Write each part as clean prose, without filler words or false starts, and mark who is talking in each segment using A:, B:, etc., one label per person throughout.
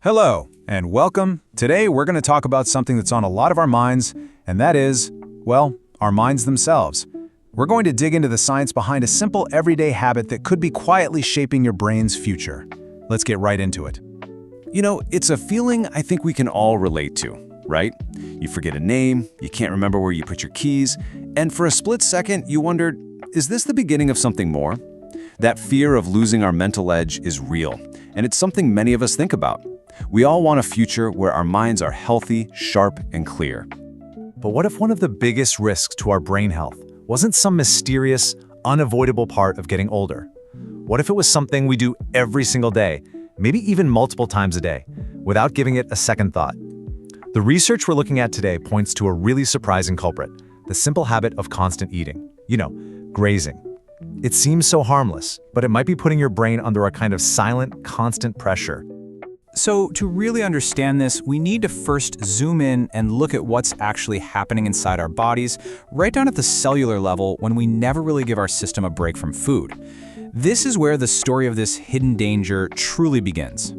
A: Hello, and welcome. Today we're going to talk about something that's on a lot of our minds, and that is, well, our minds themselves. We're going to dig into the science behind a simple everyday habit that could be quietly shaping your brain's future. Let's get right into it.
B: You know, it's a feeling I think we can all relate to, right? You forget a name, you can't remember where you put your keys, and for a split second you wondered, is this the beginning of something more? That fear of losing our mental edge is real, and it's something many of us think about. We all want a future where our minds are healthy, sharp, and clear.
A: But what if one of the biggest risks to our brain health wasn't some mysterious, unavoidable part of getting older? What if it was something we do every single day, maybe even multiple times a day, without giving it a second thought? The research we're looking at today points to a really surprising culprit, the simple habit of constant eating. Grazing. It seems so harmless, but it might be putting your brain under a kind of silent, constant pressure.
C: So to really understand this, we need to first zoom in and look at what's actually happening inside our bodies, right down at the cellular level when we never really give our system a break from food. This is where the story of this hidden danger truly begins.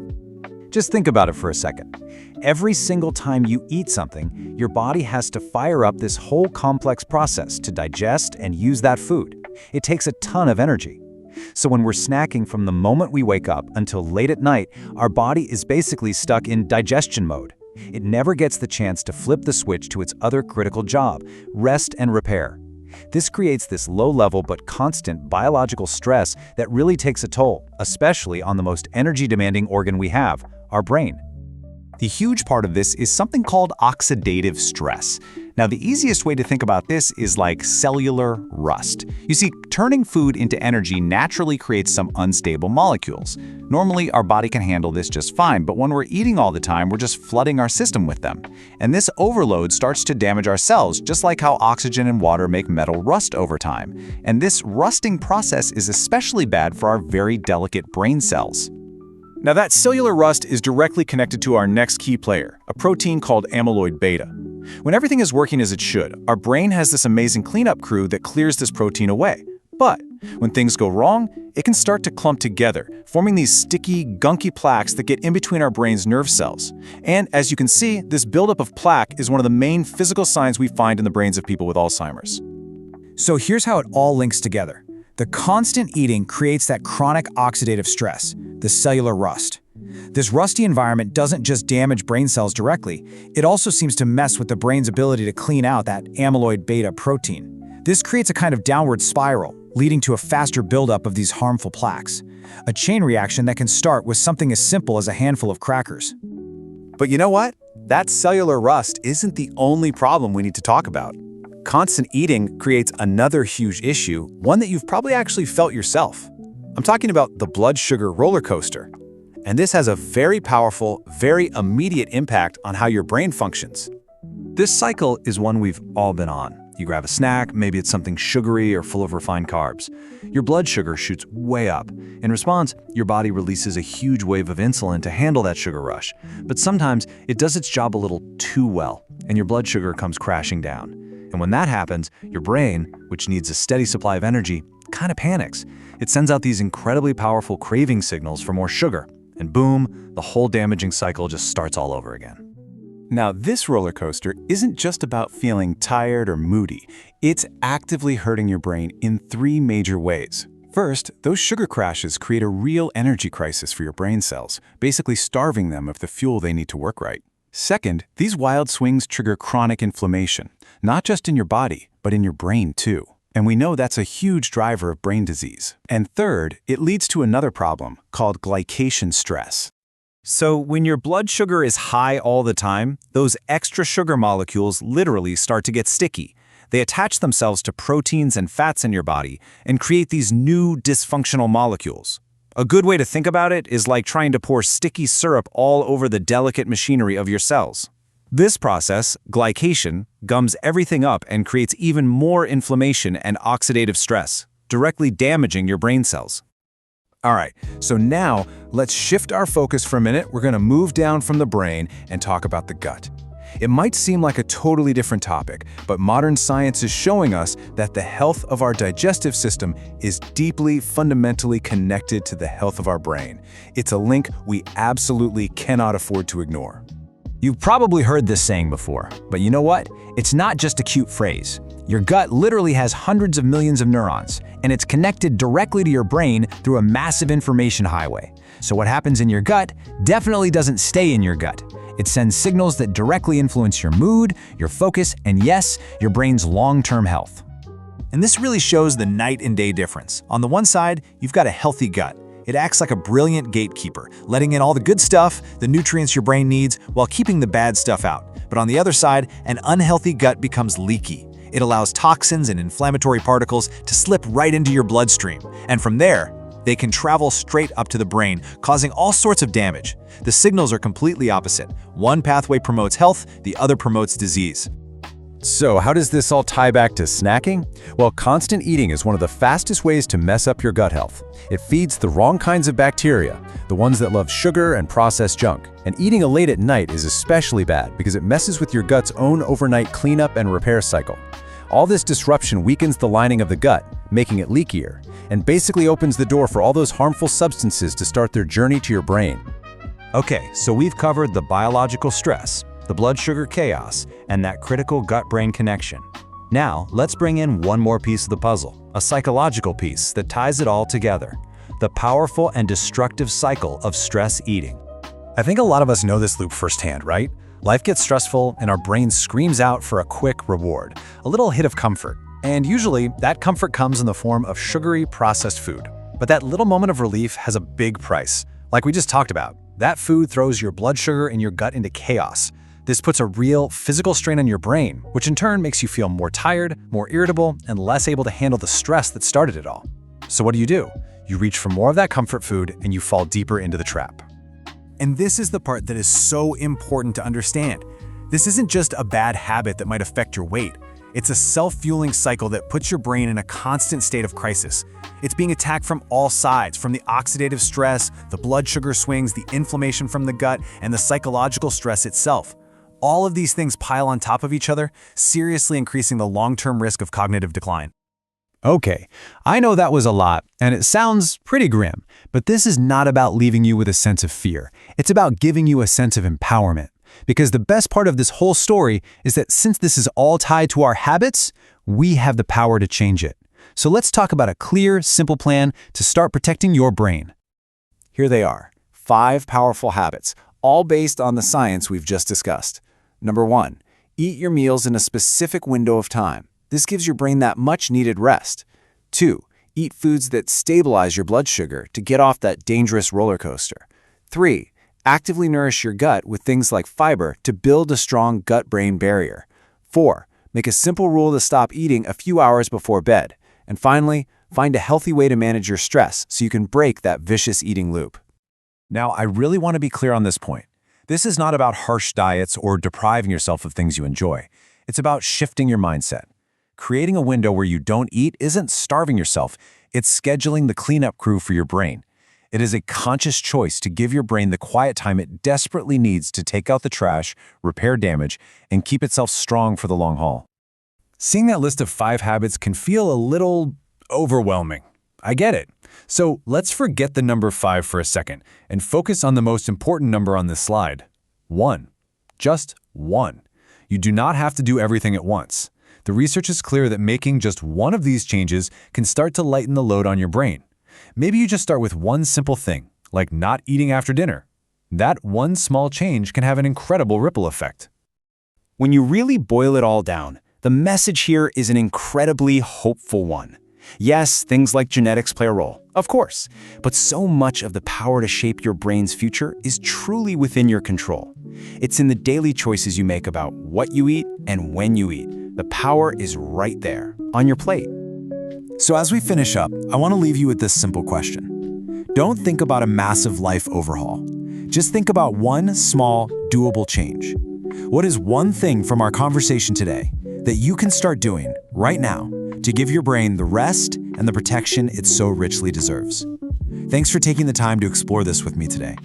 A: Just think about it for a second. Every single time you eat something, your body has to fire up this whole complex process to digest and use that food. It takes a ton of energy. So when we're snacking from the moment we wake up until late at night, our body is basically stuck in digestion mode. It never gets the chance to flip the switch to its other critical job, rest and repair. This creates this low-level but constant biological stress that really takes a toll, especially on the most energy-demanding organ we have, our brain. The huge part of this is something called oxidative stress. Now, the easiest way to think about this is like cellular rust. You see, turning food into energy naturally creates some unstable molecules. Normally, our body can handle this just fine, but when we're eating all the time, we're just flooding our system with them. And this overload starts to damage our cells, just like how oxygen and water make metal rust over time. And this rusting process is especially bad for our very delicate brain cells. Now, that cellular rust is directly connected to our next key player, a protein called amyloid beta. When everything is working as it should, our brain has this amazing cleanup crew that clears this protein away. But when things go wrong, it can start to clump together, forming these sticky, gunky plaques that get in between our brain's nerve cells. And as you can see, this buildup of plaque is one of the main physical signs we find in the brains of people with Alzheimer's.
C: So here's how it all links together. The constant eating creates that chronic oxidative stress, the cellular rust. This rusty environment doesn't just damage brain cells directly, it also seems to mess with the brain's ability to clean out that amyloid beta protein. This creates a kind of downward spiral, leading to a faster buildup of these harmful plaques. A chain reaction that can start with something as simple as a handful of crackers.
A: But you know what? That cellular rust isn't the only problem we need to talk about. Constant eating creates another huge issue, one that you've probably actually felt yourself. I'm talking about the blood sugar roller coaster. And this has a very powerful, very immediate impact on how your brain functions. This cycle is one we've all been on. You grab a snack, maybe it's something sugary or full of refined carbs. Your blood sugar shoots way up. In response, your body releases a huge wave of insulin to handle that sugar rush. But sometimes it does its job a little too well, and your blood sugar comes crashing down. And when that happens, your brain, which needs a steady supply of energy, kind of panics. It sends out these incredibly powerful craving signals for more sugar. And boom, the whole damaging cycle just starts all over again. Now, this roller coaster isn't just about feeling tired or moody. It's actively hurting your brain in three major ways. First, those sugar crashes create a real energy crisis for your brain cells, basically starving them of the fuel they need to work right. Second, these wild swings trigger chronic inflammation, not just in your body, but in your brain too. And we know that's a huge driver of brain disease. And third, it leads to another problem called glycation stress. So when your blood sugar is high all the time, those extra sugar molecules literally start to get sticky. They attach themselves to proteins and fats in your body and create these new dysfunctional molecules. A good way to think about it is like trying to pour sticky syrup all over the delicate machinery of your cells. This process, glycation, gums everything up and creates even more inflammation and oxidative stress, directly damaging your brain cells. All right, so now let's shift our focus for a minute. We're going to move down from the brain and talk about the gut. It might seem like a totally different topic, but modern science is showing us that the health of our digestive system is deeply, fundamentally connected to the health of our brain. It's a link we absolutely cannot afford to ignore.
C: You've probably heard this saying before, but you know what? It's not just a cute phrase. Your gut literally has hundreds of millions of neurons, and it's connected directly to your brain through a massive information highway. So what happens in your gut definitely doesn't stay in your gut. It sends signals that directly influence your mood, your focus, and yes, your brain's long-term health. And this really shows the night and day difference. On the one side, you've got a healthy gut. It acts like a brilliant gatekeeper, letting in all the good stuff, the nutrients your brain needs, while keeping the bad stuff out. But on the other side, an unhealthy gut becomes leaky. It allows toxins and inflammatory particles to slip right into your bloodstream. And from there, they can travel straight up to the brain, causing all sorts of damage. The signals are completely opposite. One pathway promotes health, the other promotes disease.
B: So how does this all tie back to snacking? Well, constant eating is one of the fastest ways to mess up your gut health. It feeds the wrong kinds of bacteria, the ones that love sugar and processed junk. And eating late at night is especially bad because it messes with your gut's own overnight cleanup and repair cycle. All this disruption weakens the lining of the gut, making it leakier, and basically opens the door for all those harmful substances to start their journey to your brain.
C: Okay, so we've covered the biological stress, the blood sugar chaos, and that critical gut-brain connection. Now, let's bring in one more piece of the puzzle, a psychological piece that ties it all together, the powerful and destructive cycle of stress eating.
A: I think a lot of us know this loop firsthand, right? Life gets stressful and our brain screams out for a quick reward, a little hit of comfort. And usually, that comfort comes in the form of sugary, processed food. But that little moment of relief has a big price. Like we just talked about, that food throws your blood sugar in your gut into chaos. This puts a real physical strain on your brain, which in turn makes you feel more tired, more irritable, and less able to handle the stress that started it all. So what do? You reach for more of that comfort food and you fall deeper into the trap. And this is the part that is so important to understand. This isn't just a bad habit that might affect your weight. It's a self-fueling cycle that puts your brain in a constant state of crisis. It's being attacked from all sides, from the oxidative stress, the blood sugar swings, the inflammation from the gut, and the psychological stress itself. All of these things pile on top of each other, seriously increasing the long-term risk of cognitive decline.
C: Okay, I know that was a lot, and it sounds pretty grim, but this is not about leaving you with a sense of fear. It's about giving you a sense of empowerment. Because the best part of this whole story is that since this is all tied to our habits, we have the power to change it. So let's talk about a clear, simple plan to start protecting your brain.
A: Here they are, 5 powerful habits, all based on the science we've just discussed. Number 1, eat your meals in a specific window of time. This gives your brain that much-needed rest. 2, eat foods that stabilize your blood sugar to get off that dangerous roller coaster. 3, actively nourish your gut with things like fiber to build a strong gut-brain barrier. 4, make a simple rule to stop eating a few hours before bed. And finally, find a healthy way to manage your stress so you can break that vicious eating loop. Now, I really want to be clear on this point. This is not about harsh diets or depriving yourself of things you enjoy. It's about shifting your mindset. Creating a window where you don't eat isn't starving yourself, it's scheduling the cleanup crew for your brain. It is a conscious choice to give your brain the quiet time it desperately needs to take out the trash, repair damage, and keep itself strong for the long haul. Seeing that list of 5 habits can feel a little overwhelming. I get it. So let's forget the number 5 for a second and focus on the most important number on this slide. 1. Just 1. You do not have to do everything at once. The research is clear that making just one of these changes can start to lighten the load on your brain. Maybe you just start with one simple thing, like not eating after dinner. That one small change can have an incredible ripple effect.
C: When you really boil it all down, the message here is an incredibly hopeful one. Yes, things like genetics play a role, of course, but so much of the power to shape your brain's future is truly within your control. It's in the daily choices you make about what you eat and when you eat. The power is right there, on your plate.
A: So as we finish up, I want to leave you with this simple question. Don't think about a massive life overhaul. Just think about one small, doable change. What is one thing from our conversation today that you can start doing right now to give your brain the rest and the protection it so richly deserves? Thanks for taking the time to explore this with me today.